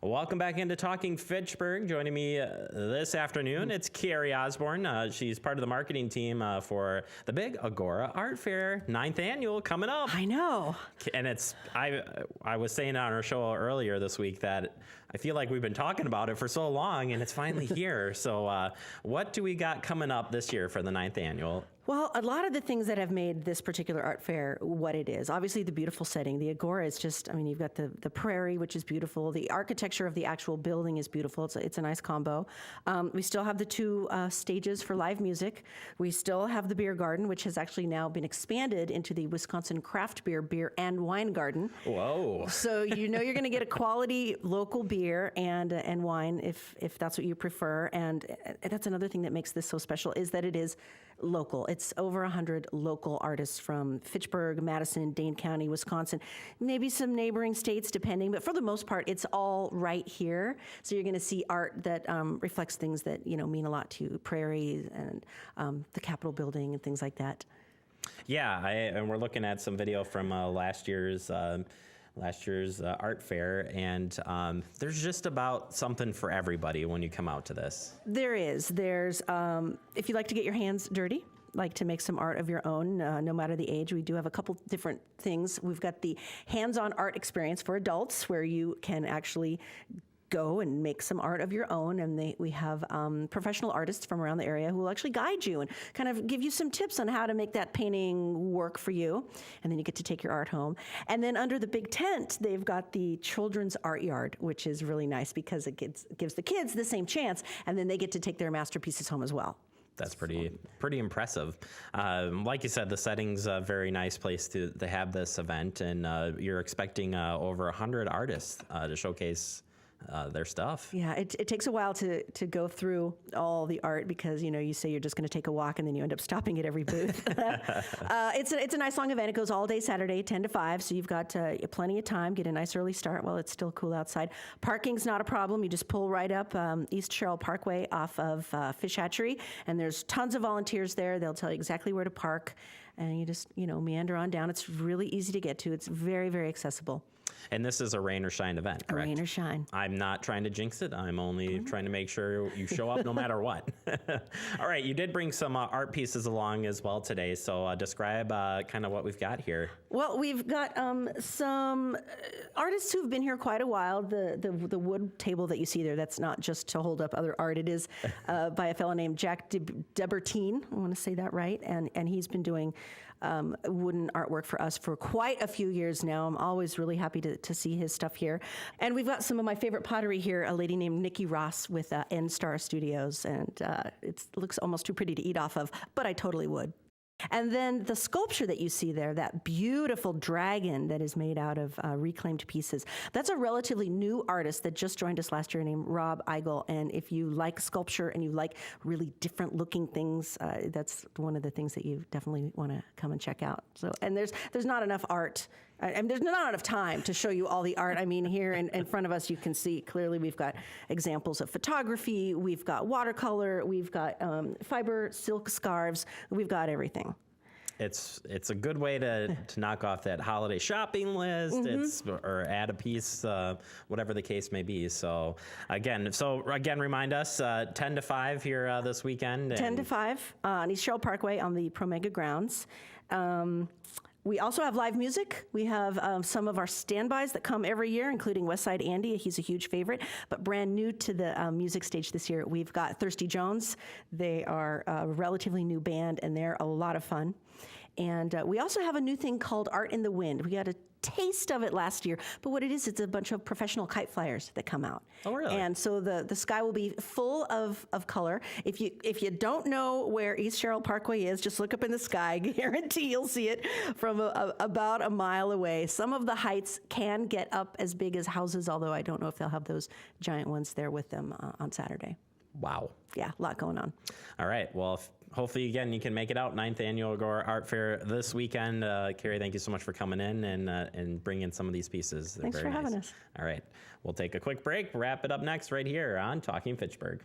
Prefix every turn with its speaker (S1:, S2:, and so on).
S1: Welcome back into Talking Fitchburg. Joining me this afternoon, it's Carrie Osborne. She's part of the marketing team for the big Agora Art Fair, 9th annual, coming up.
S2: I know.
S1: And I was saying on our show earlier this week that I feel like we've been talking about it for so long, and it's finally here. So what do we got coming up this year for the 9th annual?
S2: Well, a lot of the things that have made this particular art fair what it is, obviously the beautiful setting. The Agora is just, I mean, you've got the prairie, which is beautiful. The architecture of the actual building is beautiful. It's a nice combo. We still have the two stages for live music. We still have the beer garden, which has actually now been expanded into the Wisconsin Craft Beer and Wine Garden.
S1: Whoa.
S2: So you know you're going to get a quality local beer and wine if that's what you prefer. And that's another thing that makes this so special is that it is local. It's over 100 local artists from Fitchburg, Madison, Dane County, Wisconsin, maybe some neighboring states depending, but for the most part, it's all right here. So you're going to see art that reflects things that, you know, mean a lot to you, prairies and the Capitol building and things like that.
S1: Yeah, and we're looking at some video from last year's art fair, and there's just about something for everybody when you come out to this.
S2: There is. There's, if you like to get your hands dirty, like to make some art of your own, no matter the age, we do have a couple different things. We've got the hands-on art experience for adults where you can actually go and make some art of your own, and we have professional artists from around the area who will actually guide you and kind of give you some tips on how to make that painting work for you, and then you get to take your art home. And then under the big tent, they've got the children's art yard, which is really nice because it gives the kids the same chance, and then they get to take their masterpieces home as well.
S1: That's pretty impressive. Like you said, the setting's a very nice place to have this event, and you're expecting over 100 artists to showcase their stuff.
S2: Yeah, it takes a while to go through all the art because, you know, you say you're just going to take a walk and then you end up stopping at every booth. It's a nice long event. It goes all day Saturday, 10 to 5, so you've got plenty of time. Get a nice early start while it's still cool outside. Parking's not a problem. You just pull right up East Sherrill Parkway off of Fish Hatchery, and there's tons of volunteers there. They'll tell you exactly where to park, and you just, you know, meander on down. It's really easy to get to. It's very, very accessible.
S1: And this is a rain or shine event, correct?
S2: A rain or shine.
S1: I'm not trying to jinx it. I'm only trying to make sure you show up no matter what. All right, you did bring some art pieces along as well today, so describe kind of what we've got here.
S2: Well, we've got some artists who've been here quite a while. The wood table that you see there, that's not just to hold up other art. It is by a fellow named Jack Debertine. I want to say that right. And he's been doing wooden artwork for us for quite a few years now. I'm always really happy to see his stuff here. And we've got some of my favorite pottery here, a lady named Nikki Ross with N-Star Studios, and it looks almost too pretty to eat off of, but I totally would. And then the sculpture that you see there, that beautiful dragon that is made out of reclaimed pieces, that's a relatively new artist that just joined us last year named Rob Eigel. And if you like sculpture and you like really different looking things, that's one of the things that you definitely want to come and check out. So, and there's not enough art. I mean, there's not enough time to show you all the art. I mean, here in front of us, you can see clearly we've got examples of photography, we've got watercolor, we've got fiber silk scarves, we've got everything.
S1: It's a good way to knock off that holiday shopping list, or add a piece, whatever the case may be. So again, remind us, 10 to 5 here this weekend.
S2: 10 to 5 on East Sherrill Parkway on the Promega grounds. We also have live music. We have some of our standbys that come every year, including Westside Andy. He's a huge favorite. But brand new to the music stage this year, we've got Thirsty Jones. They are a relatively new band, and they're a lot of fun. And we also have a new thing called Art in the Wind. We got a taste of it last year, but what it is, it's a bunch of professional kite flyers that come out.
S1: Oh, really? And
S2: so the sky will be full of color. If you don't know where East Sherrill Parkway is, just look up in the sky. Guarantee you'll see it from about a mile away. Some of the heights can get up as big as houses, although I don't know if they'll have those giant ones there with them on Saturday.
S1: Wow.
S2: Yeah, a lot going on.
S1: All right. Well, hopefully, again, you can make it out. 9th Annual Agora Art Fair this weekend. Carrie, thank you so much for coming in and bringing some of these pieces.
S2: Thanks for having us.
S1: All right. We'll take a quick break, wrap it up next right here on Talking Fitchburg.